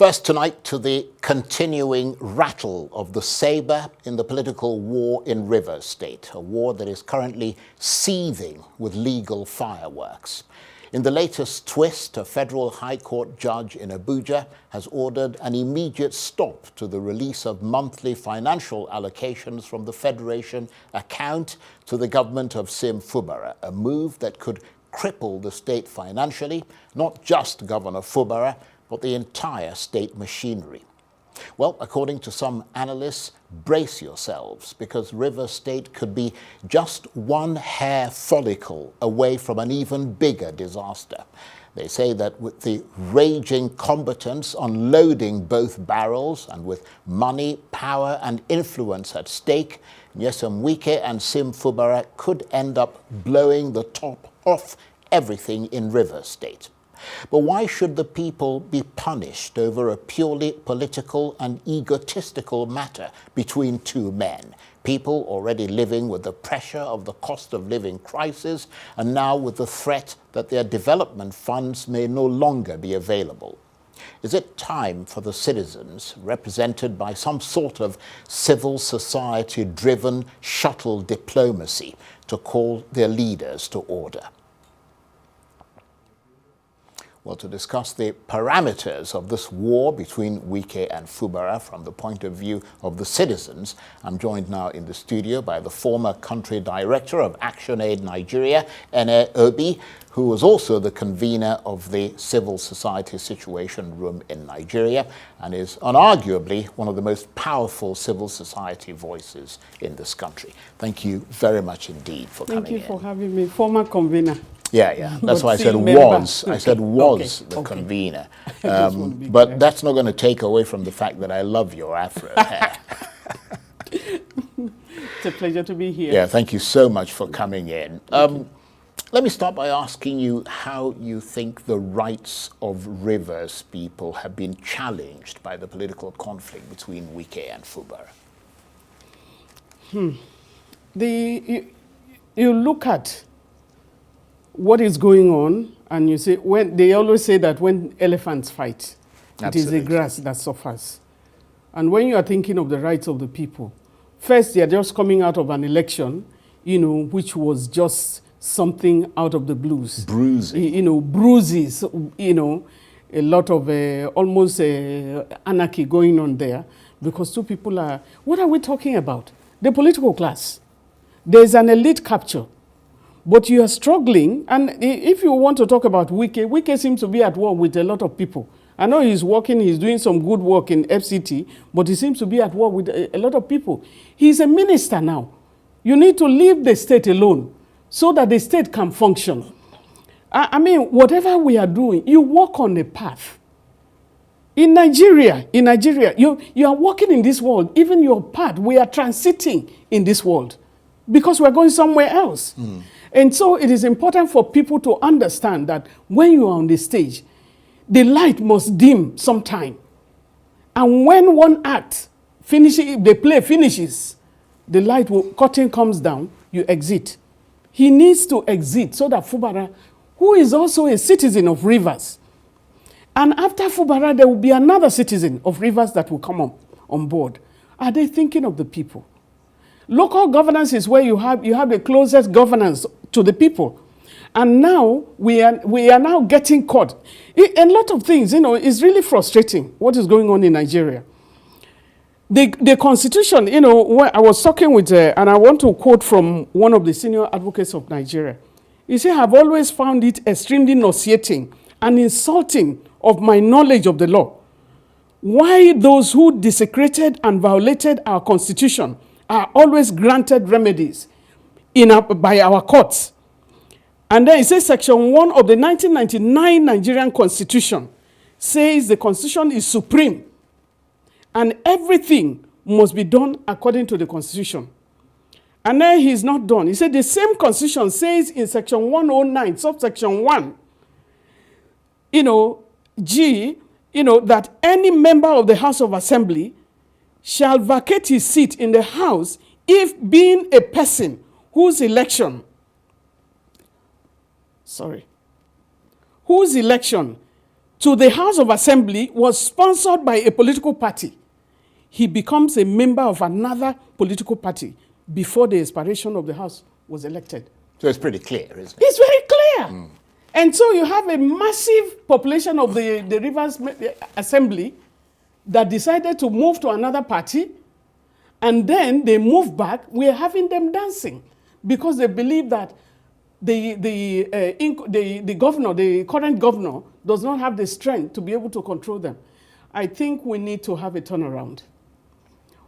First tonight to the continuing rattle of the sabre in the political war in Rivers State, a war that is currently seething with legal fireworks. In the latest twist, a federal high court judge in Abuja has ordered an immediate stop to the release of monthly financial allocations from the Federation account to the government of Fubara, a move that could cripple the state financially, not just Governor Fubara, but the entire state machinery. Well, according to some analysts, brace yourselves, because Rivers State could be just one hair follicle away from an even bigger disaster. They say that with the raging combatants unloading both barrels and with money, power and influence at stake, Wike and Fubara could end up blowing the top off everything in Rivers State. But why should the people be punished over a purely political and egotistical matter between two men? People already living with the pressure of the cost of living crisis and now with the threat that their development funds may no longer be available. Is it time for the citizens, represented by some sort of civil society-driven shuttle diplomacy, to call their leaders to order? Well, to discuss the parameters of this war between Wike and Fubara from the point of view of the citizens, I'm joined now in the studio by the former country director of ActionAid Nigeria, Ene Obi, who was also the convener of the Civil Society Situation Room in Nigeria and is unarguably one of the most powerful civil society voices in this country. Thank you very much indeed for coming in. Thank you for having me, former convener. Yeah. That's why I said was. I said was the convener. But that's not going to take away from the fact that I love your afro hair. It's a pleasure to be here. Yeah, thank you so much for coming in. Let me start by asking you how you think the rights of Rivers people have been challenged by the political conflict between Wike and Fubara. You look at what is going on, and you say, when they always say that when elephants fight, It is the grass that suffers. And when you are thinking of the rights of the people, first they are just coming out of an election, which was just something out of the blues. Bruising. Bruises, a lot of almost anarchy going on there, because two people are, what are we talking about? The political class. There's an elite capture. But you are struggling, and if you want to talk about Wike seems to be at war with a lot of people. I know he's doing some good work in FCT, but he seems to be at war with a lot of people. He's a minister now. You need to leave the state alone so that the state can function. I mean, whatever we are doing, you walk on a path. In Nigeria, you are walking in this world, even your path, we are transiting in this world because we're going somewhere else. And so it is important for people to understand that when you are on the stage, the light must dim sometime. And when one act finishes, the play finishes, the curtain comes down, you exit. He needs to exit so that Fubara, who is also a citizen of Rivers, and after Fubara, there will be another citizen of Rivers that will come on board. Are they thinking of the people? Local governance is where you have the closest governance to the people. And now we are now getting caught. A lot of things, it's really frustrating what is going on in Nigeria. The Constitution, when I was talking with, and I want to quote from one of the senior advocates of Nigeria. He said, I've always found it extremely nauseating and insulting of my knowledge of the law. Why those who desecrated and violated our Constitution are always granted remedies by our courts. And then it says Section 1 of the 1999 Nigerian Constitution says the Constitution is supreme and everything must be done according to the Constitution. And then he's not done. He said the same Constitution says in Section 109, subsection 1, that any member of the House of Assembly shall vacate his seat in the House if being a person whose election to the House of Assembly was sponsored by a political party, he becomes a member of another political party before the expiration of the House was elected. So it's pretty clear, isn't it? It's very clear. And so you have a massive population of the Rivers Assembly that decided to move to another party, and then they move back. We're having them dancing because they believe that the governor, the current governor, does not have the strength to be able to control them. I think we need to have a turnaround.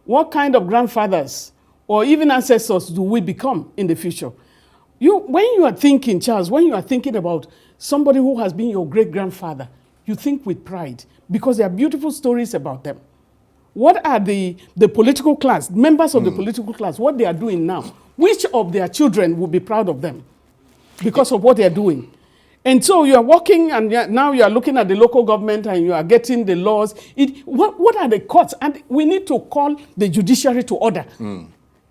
What kind of grandfathers or even ancestors do we become in the future? When you are thinking, Charles, when you are thinking about somebody who has been your great-grandfather, you think with pride because there are beautiful stories about them. What are the political class, members of the political class, what they are doing now? Which of their children will be proud of them because of what they are doing? And so you are working, and now you are looking at the local government and you are getting the laws. What are the courts? And we need to call the judiciary to order.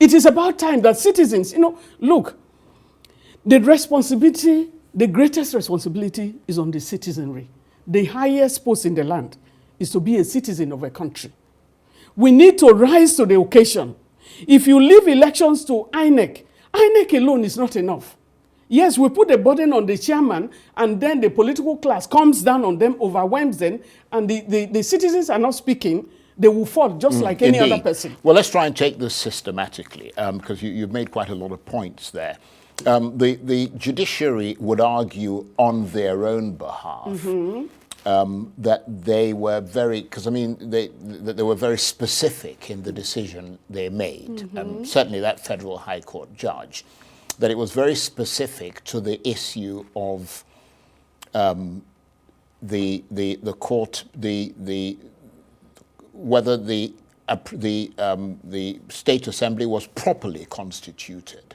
It is about time that citizens, look, the responsibility, the greatest responsibility is on the citizenry. The highest post in the land is to be a citizen of a country. We need to rise to the occasion. If you leave elections to INEC, INEC alone is not enough. Yes, we put a burden on the chairman, and then the political class comes down on them, overwhelms them, and the citizens are not speaking. They will fall just like any other person. Well, let's try and take this systematically, because you've made quite a lot of points there. The judiciary would argue on their own behalf that they were that they were very specific in the decision they made. Certainly that federal high court judge, that it was very specific to the issue of whether the state assembly was properly constituted.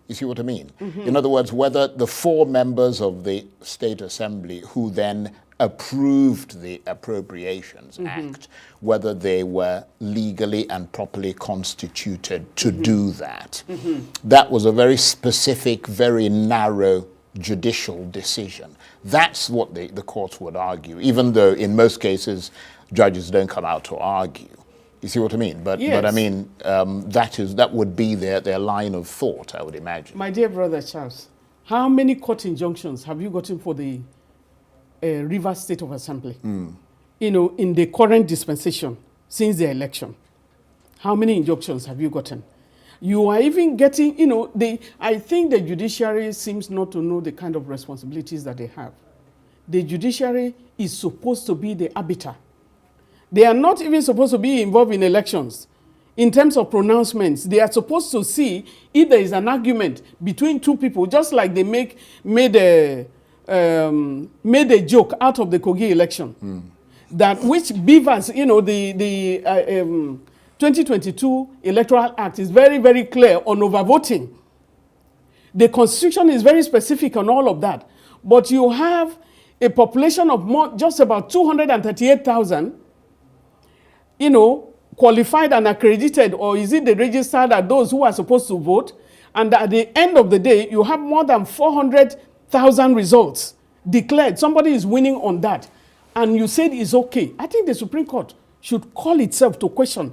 You see what I mean? In other words, whether the 4 members of the state assembly who then approved the Appropriations Act, whether they were legally and properly constituted to do that. That was a very specific, very narrow judicial decision. That's what the courts would argue, even though in most cases judges don't come out to argue. You see what I mean? But I mean, that would be their line of thought, I would imagine. My dear brother Charles, how many court injunctions have you gotten for the Rivers State of Assembly? In the current dispensation since the election? How many injunctions have you gotten? You are even getting, I think the judiciary seems not to know the kind of responsibilities that they have. The judiciary is supposed to be the arbiter. They are not even supposed to be involved in elections. In terms of pronouncements, they are supposed to see if there is an argument between 2 people, just like they made a joke out of the Kogi election. That which beavers, the 2022 Electoral Act is very, very clear on overvoting. The Constitution is very specific on all of that. But you have a population of just about 238,000, qualified and accredited, or is it the registered are those who are supposed to vote? And at the end of the day, you have more than 400,000 results declared. Somebody is winning on that. And you said it's okay. I think the Supreme Court should call itself to question.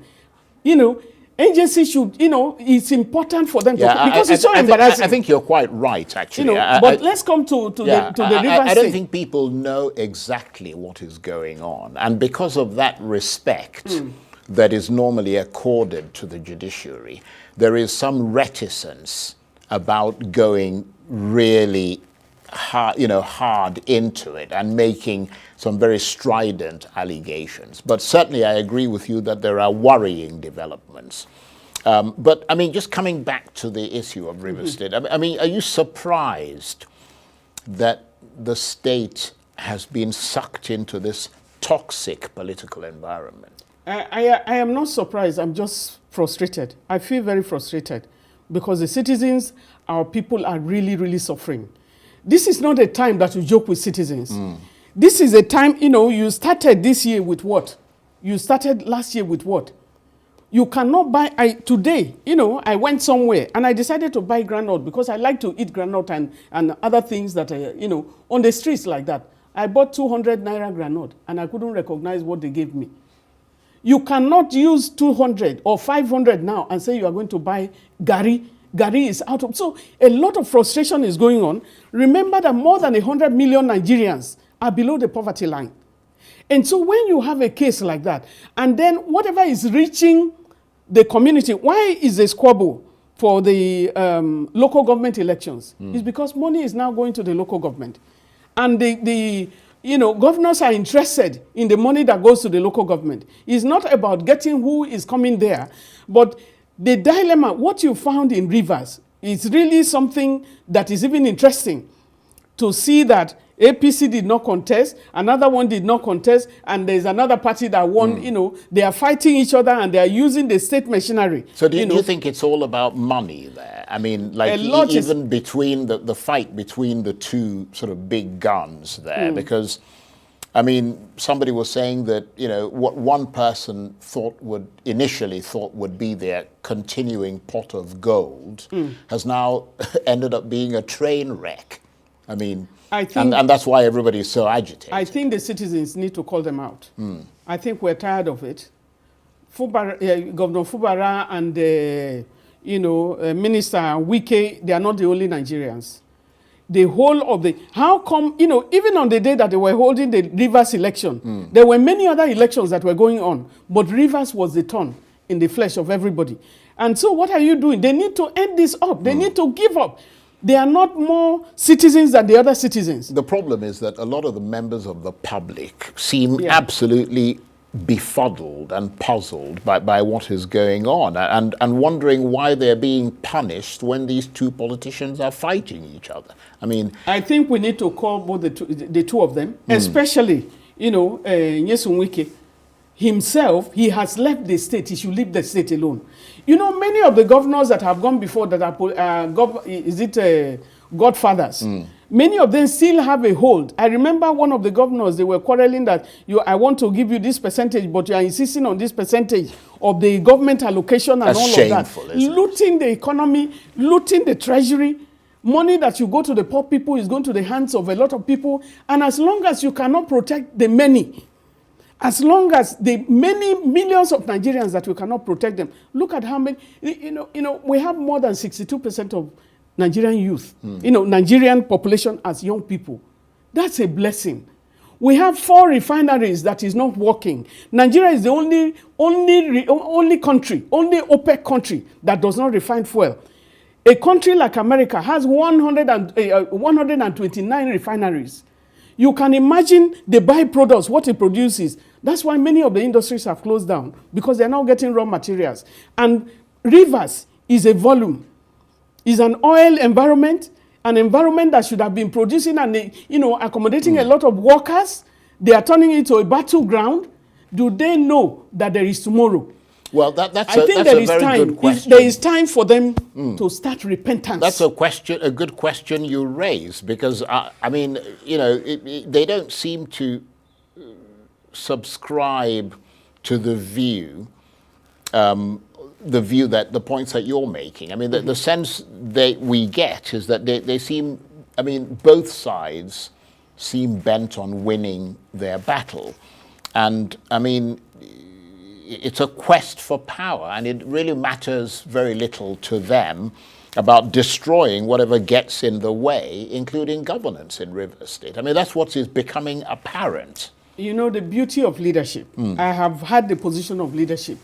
Agencies should, it's important for them to, because it's so embarrassing. I think you're quite right, actually. But let's come to the Rivers State. I don't think people know exactly what is going on. And because of that respect that is normally accorded to the judiciary, there is some reticence about going really hard into it and making some very strident allegations. But certainly I agree with you that there are worrying developments. But I mean, just coming back to the issue of Rivers State, I mean, are you surprised that the state has been sucked into this toxic political environment? I am not surprised. I'm just frustrated. I feel very frustrated because the citizens, our people, are really, really suffering. This is not a time that you joke with citizens. This is a time, you started this year with what? You started last year with what? You cannot buy, today, I went somewhere and I decided to buy groundnut because I like to eat groundnut and other things that, on the streets like that. I bought 200 naira granite and I couldn't recognize what they gave me. You cannot use 200 or 500 now and say you are going to buy Gary. Gary is out of... So a lot of frustration is going on. Remember that more than 100 million Nigerians are below the poverty line. And so when you have a case like that, and then whatever is reaching the community, why is a squabble for the local government elections? It's because money is now going to the local government. And the governors are interested in the money that goes to the local government. It's not about getting who is coming there, but the dilemma, what you found in Rivers, is really something that is even interesting to see that APC did not contest, another one did not contest, and there's another party that won. They are fighting each other and they are using the state machinery. So do you think it's all about money there? I mean, like even between the fight between the two sort of big guns there, because I mean, somebody was saying that, what one person initially thought would be their continuing pot of gold has now ended up being a train wreck. I mean, and that's why everybody is so agitated. I think the citizens need to call them out. I think we're tired of it. Governor Fubara and, Minister Wike, they are not the only Nigerians. The whole of how come, even on the day that they were holding the Rivers election, there were many other elections that were going on, but Rivers was the thorn in the flesh of everybody. And so what are you doing? They need to end this up. They need to give up. They are not more citizens than the other citizens. The problem is that a lot of the members of the public seem absolutely befuddled and puzzled by what is going on and wondering why they're being punished when these two politicians are fighting each other. I mean, I think we need to call both the two of them, especially, Nyesom Wike himself. He has left the state. He should leave the state alone. Many of the governors that have gone before that are, godfathers, many of them still have a hold. I remember one of the governors, they were quarreling that I want to give you this percentage, but you are insisting on this percentage of the government allocation and That's all shameful, of that. Looting the economy, looting the treasury. Money that you go to the poor people is going to the hands of a lot of people. And as long as you cannot protect the many, as long as the many millions of Nigerians that we cannot protect them, look at how many, we have more than 62% of Nigerian youth, Nigerian population as young people. That's a blessing. We have 4 refineries that is not working. Nigeria is the only country, only OPEC country that does not refine fuel. A country like America has 129 refineries. You can imagine the byproducts, what it produces. That's why many of the industries have closed down, because they're now getting raw materials. And Rivers is a volume. It's an oil environment, an environment that should have been producing and accommodating a lot of workers. They are turning it to a battleground. Do they know that there is tomorrow? Well, that's a very good question. There is time for them to start repentance. That's a good question you raise, because I mean, they don't seem to subscribe to the view that the points that you're making. I mean, the sense we get is that they seem, I mean, both sides seem bent on winning their battle, and I mean, it's a quest for power, and it really matters very little to them about destroying whatever gets in the way, including governance in Rivers State. I mean, that's what is becoming apparent. The beauty of leadership. I have had the position of leadership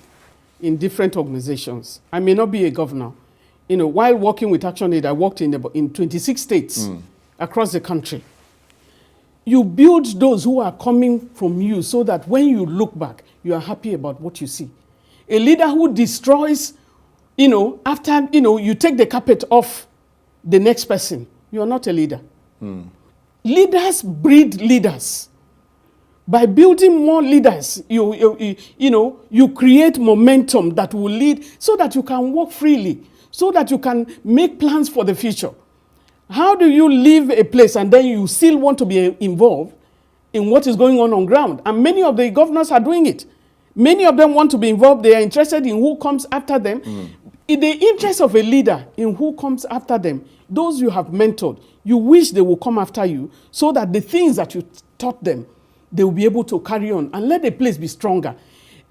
in different organizations. I may not be a governor. While working with ActionAid, I worked in 26 states across the country. You build those who are coming from you so that when you look back, you are happy about what you see. A leader who destroys, after, you take the carpet off the next person, you are not a leader. Leaders breed leaders. By building more leaders, you create momentum that will lead so that you can work freely, so that you can make plans for the future. How do you leave a place and then you still want to be involved in what is going on ground? And many of the governors are doing it. Many of them want to be involved. They are interested in who comes after them. In the interest of a leader, in who comes after them, those you have mentored, you wish they will come after you so that the things that you taught them, they will be able to carry on and let the place be stronger.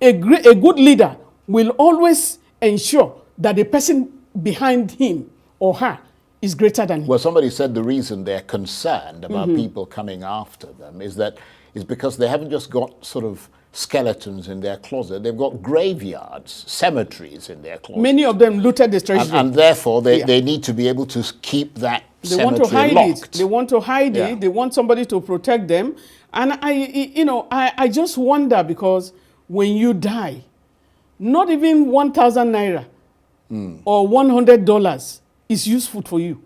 A good leader will always ensure that the person behind him or her is greater than him. Well, somebody said the reason they're concerned about people coming after them is because they haven't just got sort of skeletons in their closet, they've got graveyards, cemeteries in their closet. Many of them looted the treasury. And therefore, they need to be able to keep that they want to hide locked. it. They want to hide it. They want somebody to protect them. And I just wonder, because when you die, not even 1,000 naira or $100 is useful for you.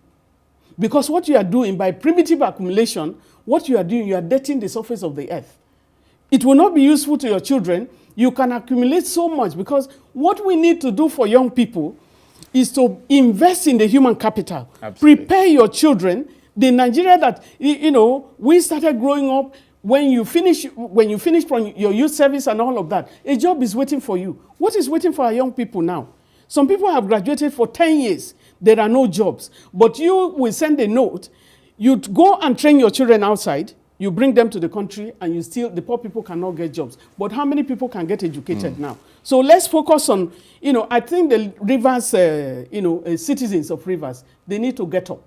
Because what you are doing by primitive accumulation, what you are doing, you are dirtying the surface of the earth. It will not be useful to your children. You can accumulate so much, because what we need to do for young people is to invest in the human capital. Absolutely. Prepare your children. The Nigeria that, we started growing up, when you finish from your youth service and all of that, a job is waiting for you. What is waiting for our young people now? Some people have graduated for 10 years. There are no jobs. But you will send a note. You go and train your children outside. You bring them to the country, and the poor people cannot get jobs. But how many people can get educated now? So let's focus on, I think the Rivers, citizens of Rivers, they need to get up.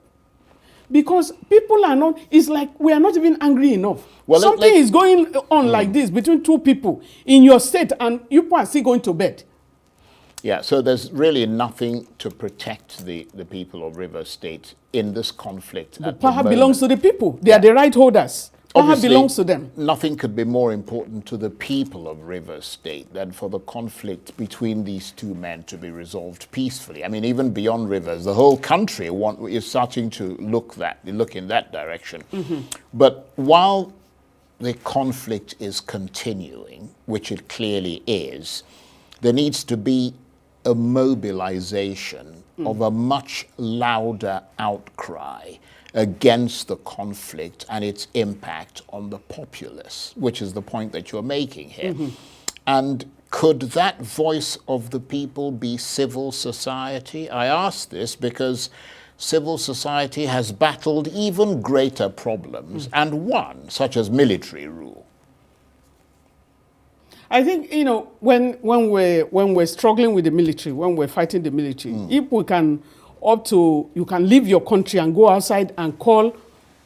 Because people are not, it's like we are not even angry enough. Well, something is going on like this between two people in your state, and you people are still going to bed. Yeah, so there's really nothing to protect the people of Rivers State in this conflict. The power belongs to the people. They are the right holders. Power belongs to them. Nothing could be more important to the people of Rivers State than for the conflict between these two men to be resolved peacefully. I mean, even beyond Rivers, the whole country is starting to look in that direction. But while the conflict is continuing, which it clearly is, there needs to be a mobilization of a much louder outcry against the conflict and its impact on the populace, which is the point that you're making here. And could that voice of the people be civil society? I ask this because civil society has battled even greater problems and won, such as military rule. I think, when we're struggling with the military, when we're fighting the military, if we can you can leave your country and go outside and call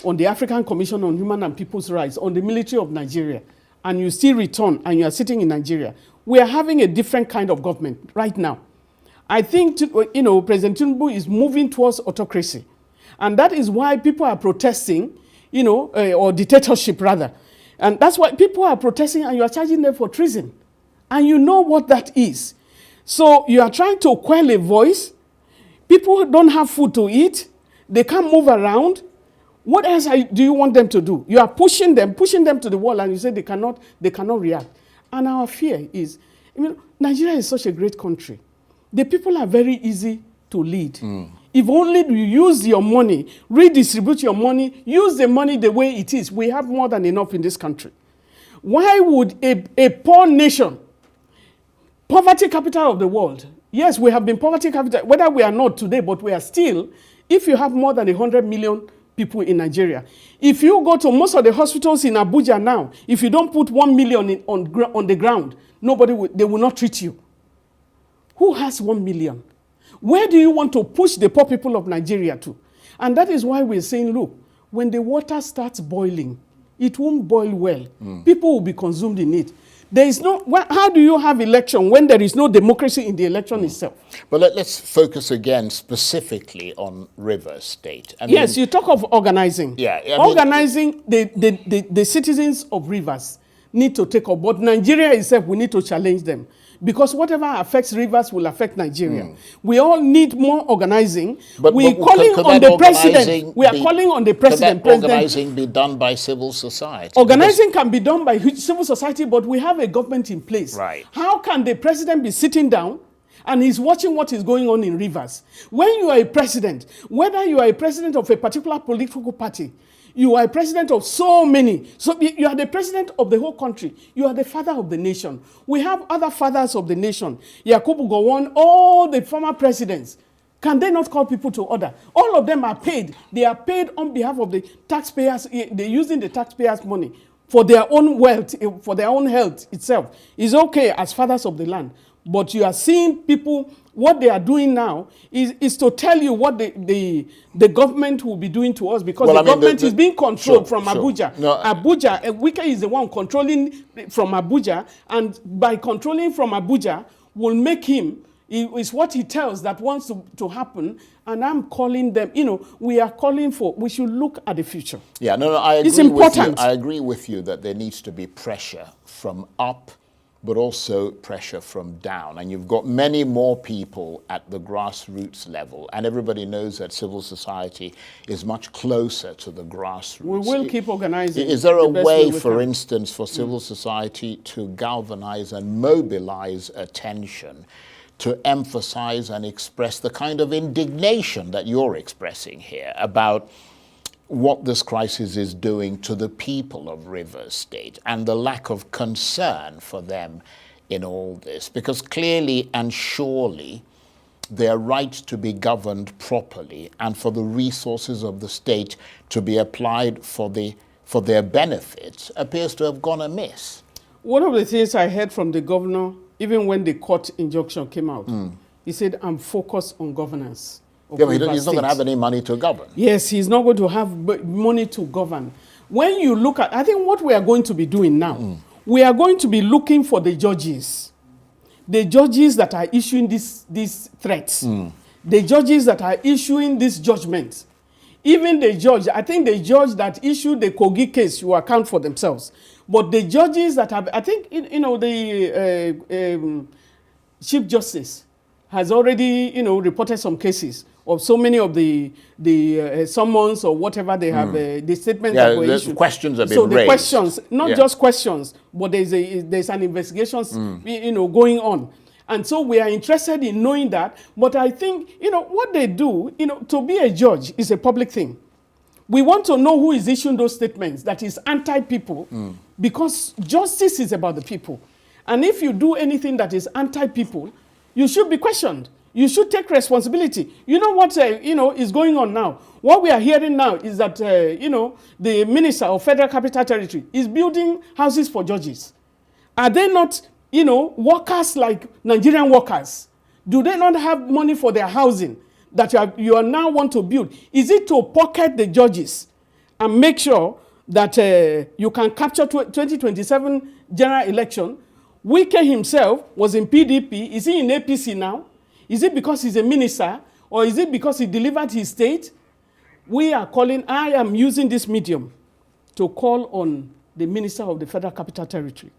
on the African Commission on Human and People's Rights, on the military of Nigeria, and you still return and you are sitting in Nigeria, we are having a different kind of government right now. I think, President Tinubu is moving towards autocracy. And that is why people are protesting, or dictatorship rather. And that's why people are protesting, and you are charging them for treason. And you know what that is. So you are trying to quell a voice. People don't have food to eat. They can't move around. What else do you want them to do? You are pushing them to the wall, and you say they cannot react. And our fear is, Nigeria is such a great country. The people are very easy to lead. If only you use your money, redistribute your money, use the money the way it is. We have more than enough in this country. Why would a poor nation, poverty capital of the world, yes, we have been poverty capital, whether we are not today, but we are still, if you have more than 100 million people in Nigeria, if you go to most of the hospitals in Abuja now, if you don't put 1 million on the ground, they will not treat you. Who has 1 million? Where do you want to push the poor people of Nigeria to? And that is why we're saying, look, when the water starts boiling, it won't boil well. People will be consumed in it. There is how do you have election when there is no democracy in the election itself? But let's focus again specifically on Rivers State. Yes, you talk of organizing. Yeah. Organizing, the citizens of Rivers need to take up. But Nigeria itself, we need to challenge them. Because whatever affects Rivers will affect Nigeria. We all need more organizing. We are calling on the president. Could that organizing be done by civil society? Organizing can be done by civil society, but we have a government in place. Right. How can the president be sitting down and he's watching what is going on in Rivers? When you are a president, whether you are a president of a particular political party, you are a president of so many. So you are the president of the whole country. You are the father of the nation. We have other fathers of the nation. Yakubu Gowon, all the former presidents. Can they not call people to order? All of them are paid. They are paid on behalf of the taxpayers. They're using the taxpayers' money for their own wealth, for their own health itself. It's okay as fathers of the land. But you are seeing people, what they are doing now is to tell you what the government will be doing to us, because the government is being controlled from Abuja. No, Abuja, Wike is the one controlling from Abuja, and by controlling from Abuja will make him, is what he tells that wants to happen. And I'm calling them, we are calling for, we should look at the future. Yeah, no, I agree. It's important. With you. I agree with you that there needs to be pressure from up, but also pressure from down. And you've got many more people at the grassroots level. And everybody knows that civil society is much closer to the grassroots. We will keep organizing. Is there a way, for instance, for civil society to galvanize and mobilize attention to emphasize and express the kind of indignation that you're expressing here about what this crisis is doing to the people of Rivers State and the lack of concern for them in all this? Because clearly and surely their right to be governed properly and for the resources of the state to be applied for their benefits appears to have gone amiss. One of the things I heard from the governor, even when the court injunction came out, he said, I'm focused on governance. Yeah, but he's not going to have any money to govern. Yes, he's not going to have money to govern. When you look at, I think what we are going to be doing now, we are going to be looking for the judges that are issuing these threats, the judges that are issuing these judgments. Even the judge, I think the judge that issued the Kogi case will account for themselves. But the judges that have, I think, the Chief Justice has already, reported some cases of so many of the summons or whatever they have, the statements that were issued. Questions have been raised. So the questions, not just questions, but there's an investigation, going on. And so we are interested in knowing that. But I think, what they do, to be a judge is a public thing. We want to know who is issuing those statements that is anti-people, because justice is about the people. And if you do anything that is anti-people, you should be questioned. You should take responsibility. You know what is going on now? What we are hearing now is that the Minister of Federal Capital Territory is building houses for judges. Are they not workers like Nigerian workers? Do they not have money for their housing that you are now want to build? Is it to pocket the judges and make sure that you can capture 2027 general election? Wike himself was in PDP. Is he in APC now? Is it because he's a minister, or is it because he delivered his state? I am using this medium to call on the Minister of the Federal Capital Territory.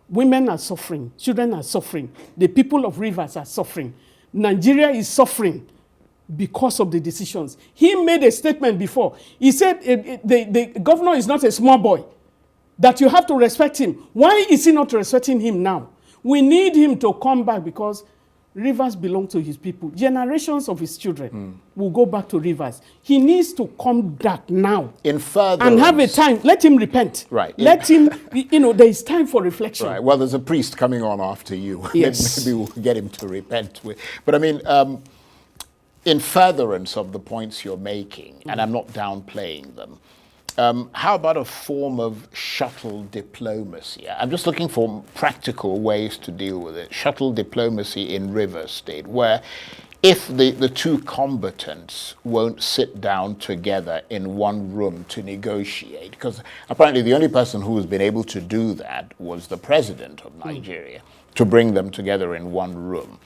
Women are suffering. Children are suffering. The people of Rivers are suffering. Nigeria is suffering because of the decisions. He made a statement before. He said the governor is not a small boy, that you have to respect him. Why is he not respecting him now? We need him to come back, because Rivers belong to his people. Generations of his children will go back to Rivers. He needs to come back now. And have a time. Let him repent. Right. Let him, there is time for reflection. Right. Well, there's a priest coming on after you. Yes. Maybe we'll get him to repent. But I mean, in furtherance of the points you're making, and I'm not downplaying them, how about a form of shuttle diplomacy? I'm just looking for practical ways to deal with it. Shuttle diplomacy in Rivers State, where if the two combatants won't sit down together in one room to negotiate, because apparently the only person who has been able to do that was the president of Nigeria, to bring them together in one room.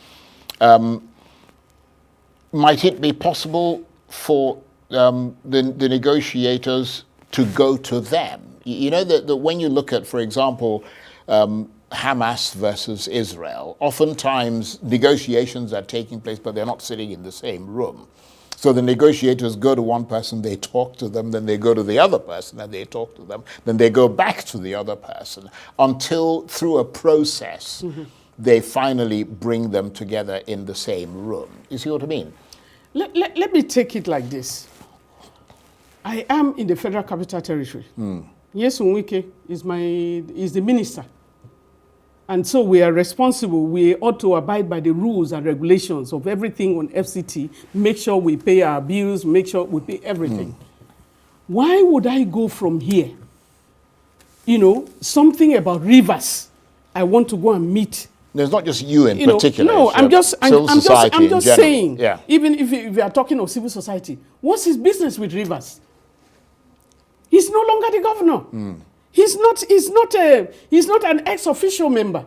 Might it be possible for the negotiators to go to them? You know that when you look at, for example, Hamas versus Israel, oftentimes negotiations are taking place, but they're not sitting in the same room. So the negotiators go to one person, they talk to them, then they go to the other person and they talk to them, then they go back to the other person, until through a process, they finally bring them together in the same room. You see what I mean? Let me take it like this. I am in the Federal Capital Territory. Yes, Wike is the minister. And so we are responsible. We ought to abide by the rules and regulations of everything on FCT, make sure we pay our bills, make sure we pay everything. Why would I go from here? You know, something about rivers. I want to go and meet. There's not just you in You know, particular. no, it's, I'm just saying, Yeah. even if we are talking of civil society, what's his business with rivers? He's no longer the governor. He's not an ex-official member.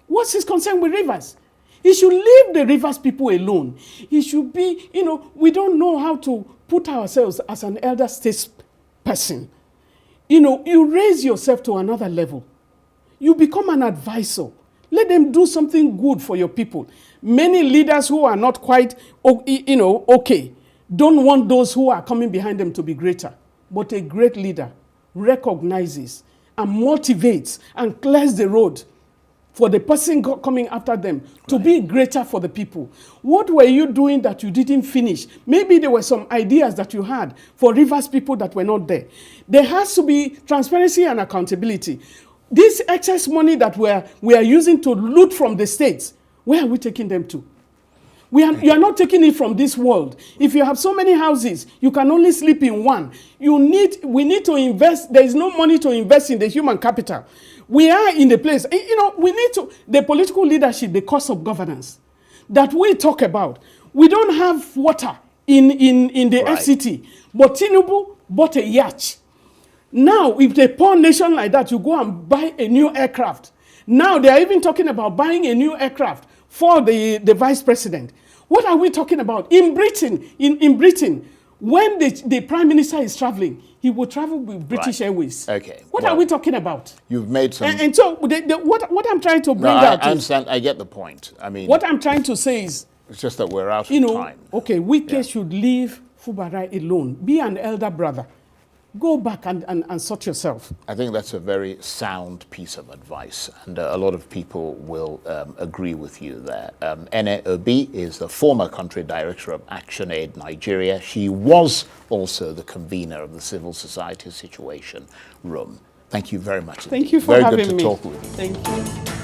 What's his concern with rivers? He should leave the rivers people alone. He should be, you know, we don't know how to put ourselves as an elder statesperson. You know, you raise yourself to another level. You become an advisor. Let them do something good for your people. Many leaders who are not quite, you know, okay, don't want those who are coming behind them to be greater. But a great leader recognizes and motivates and clears the road for the person coming after them to be greater for the people. What were you doing that you didn't finish? Maybe there were some ideas that you had for rivers people that were not there. There has to be transparency and accountability. This excess money that we are using to loot from the states, where are we taking them to? You are not taking it from this world. If you have so many houses, you can only sleep in one. We need to invest. There is no money to invest in the human capital. We are in the place. You know, we need to, the political leadership, the cost of governance that we talk about. We don't have water in the FCT, but Tinubu bought a yacht. Now, if a poor nation like that, you go and buy a new aircraft. Now, they are even talking about buying a new aircraft for the vice president. What are we talking about? In Britain, in Britain, when the prime minister is traveling, he will travel with British Airways. Okay. What are we talking about? You've made some... And so, what I'm trying to bring out I understand. I get the point. I mean... What I'm trying to say is... It's just that we're out of time. Okay, Wike should leave Fubara alone. Be an elder brother. Go back and sort yourself. I think that's a very sound piece of advice, and a lot of people will agree with you there. Ene Obi is the former country director of ActionAid Nigeria. She was also the convener of the Civil Society Situation Room. Thank you very much. Thank you for having me. Very good to talk with you. Thank you.